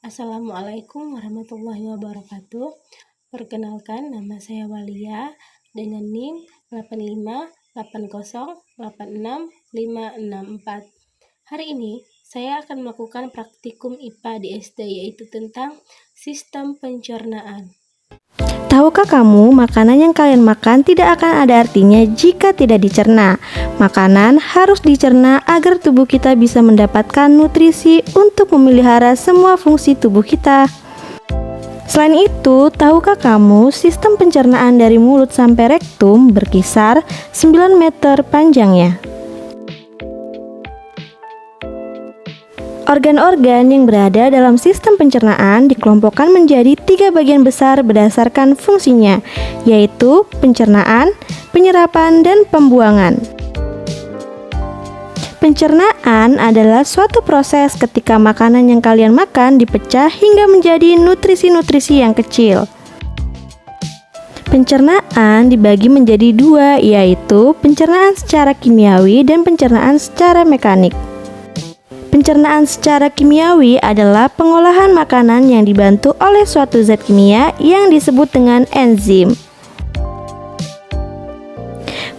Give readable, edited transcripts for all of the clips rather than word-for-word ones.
Assalamualaikum warahmatullahi wabarakatuh. Perkenalkan, nama saya Walia dengan NIM 8580865664. Hari ini saya akan melakukan praktikum IPA di SD, yaitu tentang sistem pencernaan. Tahukah kamu, makanan yang kalian makan tidak akan ada artinya jika tidak dicerna. Makanan harus dicerna agar tubuh kita bisa mendapatkan nutrisi untuk memelihara semua fungsi tubuh kita. Selain itu, tahukah kamu sistem pencernaan dari mulut sampai rektum berkisar 9 meter panjangnya? Organ-organ yang berada dalam sistem pencernaan dikelompokkan menjadi 3 bagian besar berdasarkan fungsinya, yaitu pencernaan, penyerapan, dan pembuangan. Pencernaan adalah suatu proses ketika makanan yang kalian makan dipecah hingga menjadi nutrisi-nutrisi yang kecil. Pencernaan dibagi menjadi 2, yaitu pencernaan secara kimiawi dan pencernaan secara mekanik. Pencernaan secara kimiawi adalah pengolahan makanan yang dibantu oleh suatu zat kimia yang disebut dengan enzim.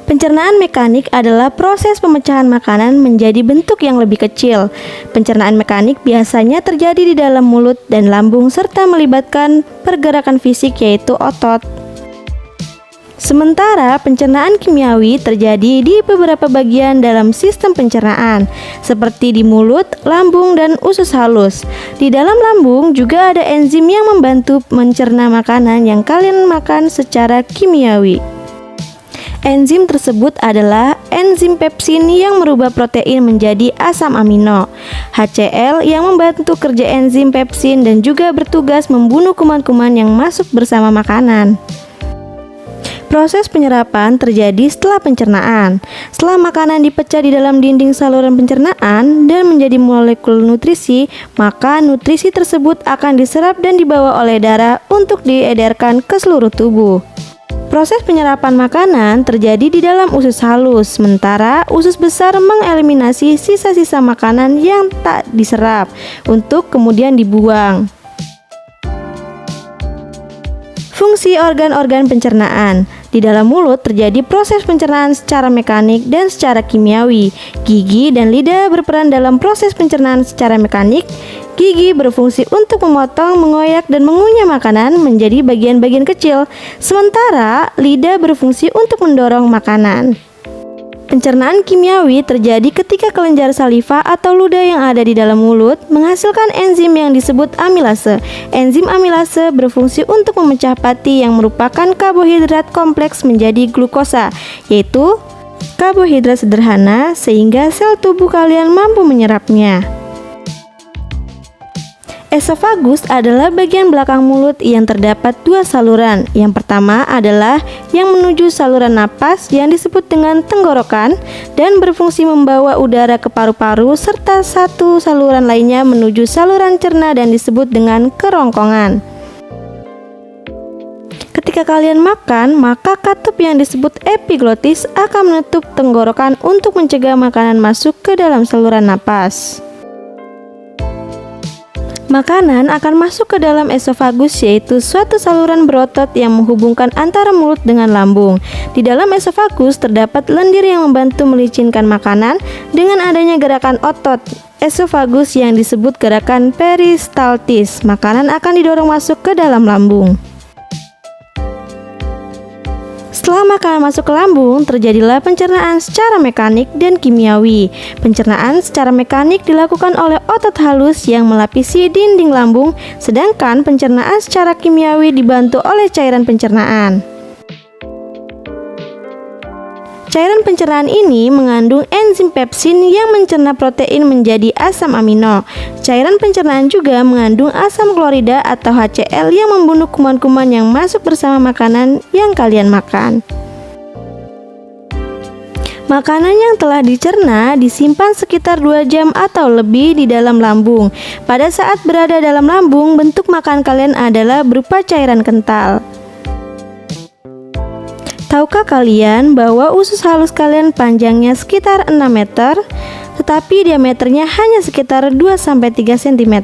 Pencernaan mekanik adalah proses pemecahan makanan menjadi bentuk yang lebih kecil. Pencernaan mekanik biasanya terjadi di dalam mulut dan lambung serta melibatkan pergerakan fisik, yaitu otot. Sementara pencernaan kimiawi terjadi di beberapa bagian dalam sistem pencernaan, seperti di mulut, lambung, dan usus halus. Di dalam lambung juga ada enzim yang membantu mencerna makanan yang kalian makan secara kimiawi. Enzim tersebut adalah enzim pepsin yang merubah protein menjadi asam amino, HCl yang membantu kerja enzim pepsin dan juga bertugas membunuh kuman-kuman yang masuk bersama makanan. Proses penyerapan terjadi setelah pencernaan. Setelah makanan dipecah di dalam dinding saluran pencernaan dan menjadi molekul nutrisi, maka nutrisi tersebut akan diserap dan dibawa oleh darah untuk diedarkan ke seluruh tubuh. Proses penyerapan makanan terjadi di dalam usus halus, sementara usus besar mengeliminasi sisa-sisa makanan yang tak diserap untuk kemudian dibuang. Fungsi organ-organ pencernaan. Di dalam mulut terjadi proses pencernaan secara mekanik dan secara kimiawi. Gigi dan lidah berperan dalam proses pencernaan secara mekanik. Gigi berfungsi untuk memotong, mengoyak, dan mengunyah makanan menjadi bagian-bagian kecil, sementara lidah berfungsi untuk mendorong makanan. Pencernaan kimiawi terjadi ketika kelenjar saliva atau ludah yang ada di dalam mulut menghasilkan enzim yang disebut amilase. Enzim amilase berfungsi untuk memecah pati yang merupakan karbohidrat kompleks menjadi glukosa, yaitu karbohidrat sederhana, sehingga sel tubuh kalian mampu menyerapnya. Esofagus adalah bagian belakang mulut yang terdapat 2 saluran. Yang pertama adalah yang menuju saluran napas yang disebut dengan tenggorokan dan berfungsi membawa udara ke paru-paru, serta satu saluran lainnya menuju saluran cerna dan disebut dengan kerongkongan. Ketika kalian makan, maka katup yang disebut epiglotis akan menutup tenggorokan untuk mencegah makanan masuk ke dalam saluran napas. Makanan akan masuk ke dalam esofagus, yaitu suatu saluran berotot yang menghubungkan antara mulut dengan lambung. Di dalam esofagus terdapat lendir yang membantu melicinkan makanan dengan adanya gerakan otot esofagus yang disebut gerakan peristaltis. Makanan akan didorong masuk ke dalam lambung. Setelah makanan masuk ke lambung, terjadilah pencernaan secara mekanik dan kimiawi. Pencernaan secara mekanik dilakukan oleh otot halus yang melapisi dinding lambung, sedangkan pencernaan secara kimiawi dibantu oleh cairan pencernaan. Cairan pencernaan ini mengandung enzim pepsin yang mencerna protein menjadi asam amino. Cairan pencernaan juga mengandung asam klorida atau HCl yang membunuh kuman-kuman yang masuk bersama makanan yang kalian makan. Makanan yang telah dicerna disimpan sekitar 2 jam atau lebih di dalam lambung. Pada saat berada dalam lambung, bentuk makan kalian adalah berupa cairan kental. Tahukah kalian bahwa usus halus kalian panjangnya sekitar 6 meter? tetapi diameternya hanya sekitar 2-3 cm.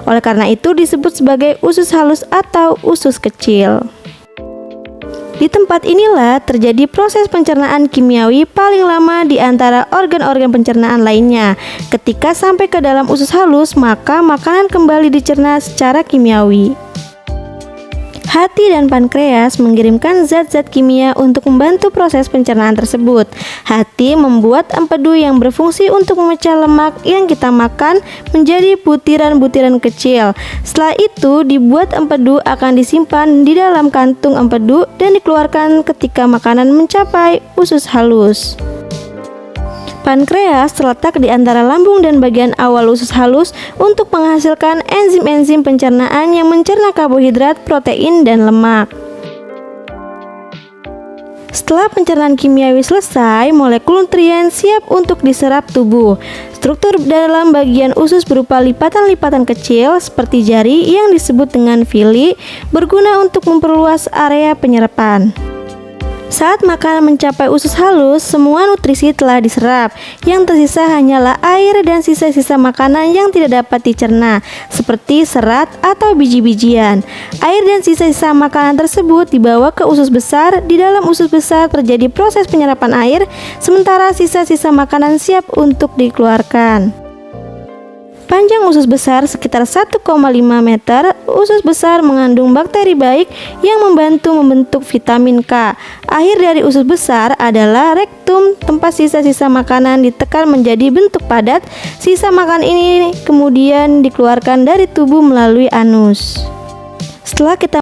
Oleh karena itu disebut sebagai usus halus atau usus kecil. Di tempat inilah terjadi proses pencernaan kimiawi paling lama di antara organ-organ pencernaan lainnya. Ketika sampai ke dalam usus halus, maka makanan kembali dicerna secara kimiawi. Hati dan pankreas mengirimkan zat-zat kimia untuk membantu proses pencernaan tersebut. Hati membuat empedu yang berfungsi untuk memecah lemak yang kita makan menjadi butiran-butiran kecil. Setelah itu, dibuat empedu akan disimpan di dalam kantung empedu dan dikeluarkan ketika makanan mencapai usus halus. Pankreas terletak di antara lambung dan bagian awal usus halus untuk menghasilkan enzim-enzim pencernaan yang mencerna karbohidrat, protein, dan lemak. Setelah pencernaan kimiawi selesai, molekul nutrien siap untuk diserap tubuh. Struktur dalam bagian usus berupa lipatan-lipatan kecil seperti jari yang disebut dengan villi, berguna untuk memperluas area penyerapan. Saat makanan mencapai usus halus, semua nutrisi telah diserap. Yang tersisa hanyalah air dan sisa-sisa makanan yang tidak dapat dicerna, seperti serat atau biji-bijian. Air dan sisa-sisa makanan tersebut dibawa ke usus besar. Di dalam usus besar terjadi proses penyerapan air, sementara sisa-sisa makanan siap untuk dikeluarkan. Panjang usus besar sekitar 1,5 meter. Usus besar mengandung bakteri baik yang membantu membentuk vitamin K. Akhir dari usus besar adalah rektum, tempat sisa-sisa makanan ditekan menjadi bentuk padat. Sisa makan ini kemudian dikeluarkan dari tubuh melalui anus. Setelah kita